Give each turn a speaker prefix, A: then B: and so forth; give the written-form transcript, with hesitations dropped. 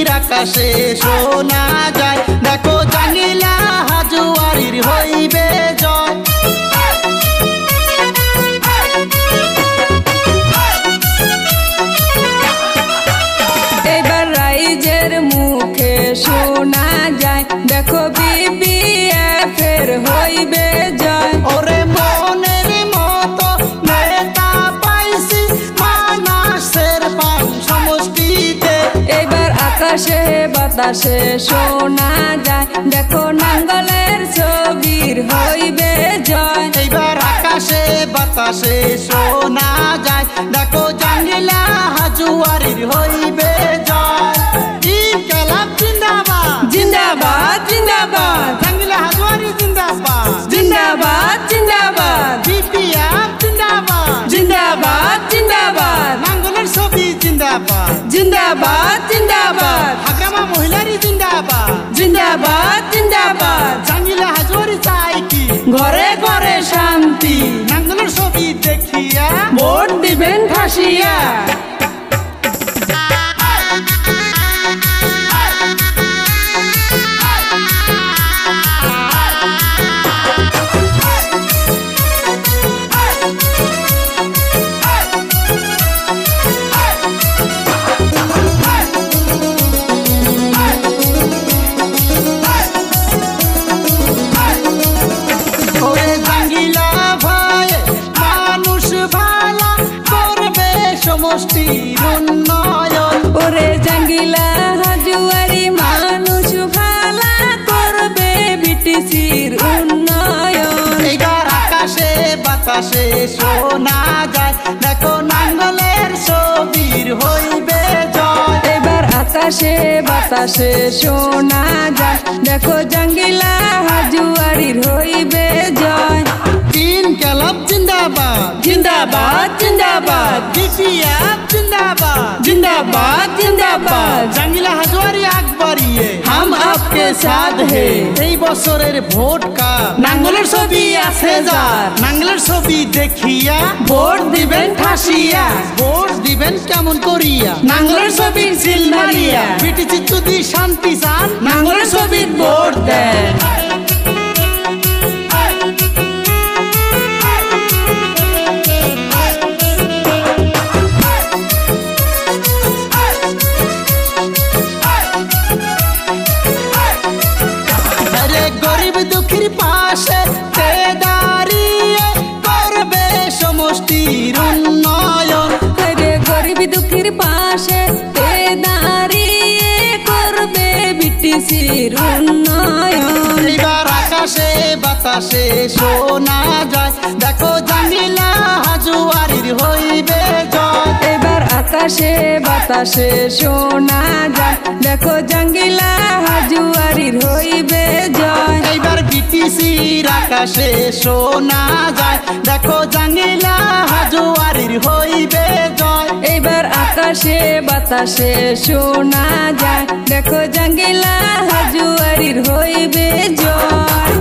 A: শিশির আকাশে শোনা যায়, দেখো জাঙ্গিলা হাজুয়ারির হইবে জয়।
B: এবার রাইজের মুখে শোনা যায়, দেখো বিবিএফ এর হইবে জয়।
A: ওরে মনের মতো নেতা পাইছি মানাসের পান সমষ্টিতে।
B: এবার আকাশে বাতাসে শোনা যায়, দেখো নাঙ্গলের ছবির হইবে জয়।
A: এইবার আকাশে বাতাসে শোনা যায়, দেখো জাঙ্গিলা হাজুয়ারির হইবে জয়। ইনকিলাব জিন্দাবাদ
B: জিন্দাবাদ জিন্দাবাদ
A: জাঙ্গিলা হাজুয়ারি জিন্দাবাদ
B: জিন্দাবাদ জিন্দাবাদ
A: বিপিএফ জিন্দাবাদ
B: জিন্দাবাদ জিন্দাবাদ
A: নাঙ্গলের ছবি জিন্দাবাদ
B: জিন্দাবাদ জিন্দাবাদ
A: হাগ্রামা মহিলারি জিন্দাবাদ
B: জিন্দাবাদ জিন্দাবাদ
A: জাঙ্গিলা হাজুয়ারি চাই কি
B: ঘরে ঘরে শান্তি,
A: নাঙ্গলের ছবি দেখিয়া
B: ভোট দিবেন ঠাসিয়া।
A: ওরে জাঙ্গিলা ভাই মানুষ ভালা করবে সমষ্টির উন্নয়ন।
B: ওরে জাঙ্গিলা হাজুয়ারি মানুষ ভালা করবে বিটিসির উন্নয়ন।
A: এইবার আকাশে বাতাসে শোনা যায়, দেখো নাঙ্গলের ছবির হইবে জয়।
B: এবার আকাশে বাতাসে শোনা যায়, দেখো জাঙ্গিলা হাজুয়ারির হইবে জয়।
A: ইনকিলাব জিন্দাবাদ
B: জিন্দাবাদ জিন্দাবাদ
A: বিপিএফ জিন্দাবাদ
B: জিন্দাবাদ জিন্দাবাদ
A: জাঙ্গিলা হাজুয়ারি আকবরিয়ে
B: हम आपके साथ है।
A: এই বছরের ভোট কার
B: নাঙ্গলের ছবি আছে যার,
A: নাঙ্গলের ছবি দেখিয়া
B: ভোট দিবেন ঠাসিয়া।
A: ভোট দিবেন কেমন করিয়া
B: নাঙ্গলের ছবির সিল মারিয়া,
A: বিটিচি যদি শান্তি চান
B: নাঙ্গলের ছবির ভোট দেন।
A: আরে গরিব দুঃখীর পাশে তে দাঁড়িয়ে করবে সমষ্টির উন্নয়ন।
B: রে গরিব দুঃখীর পাশে তে দাঁড়িয়ে করবে বিটিসির উন্নয়ন।
A: এইবার আকাশে বাতাসে শোনা যায়, দেখো জাঙ্গিলা হাজুয়ারির হইবে জয়।
B: এবার আকাশে বাতাসে শোনা যায়, দেখো জাঙ্গিলা হাজুয়ারির হইবে জয়।
A: এইবার বিটিসির আকাশে শোনা যায়, দেখো জাঙ্গিলা হাজুয়ারির হইবে জয়।
B: এবার আকাশে বাতাসে শোনা যায়, দেখো জাঙ্গিলা হাজুয়ারির হইবে জয়।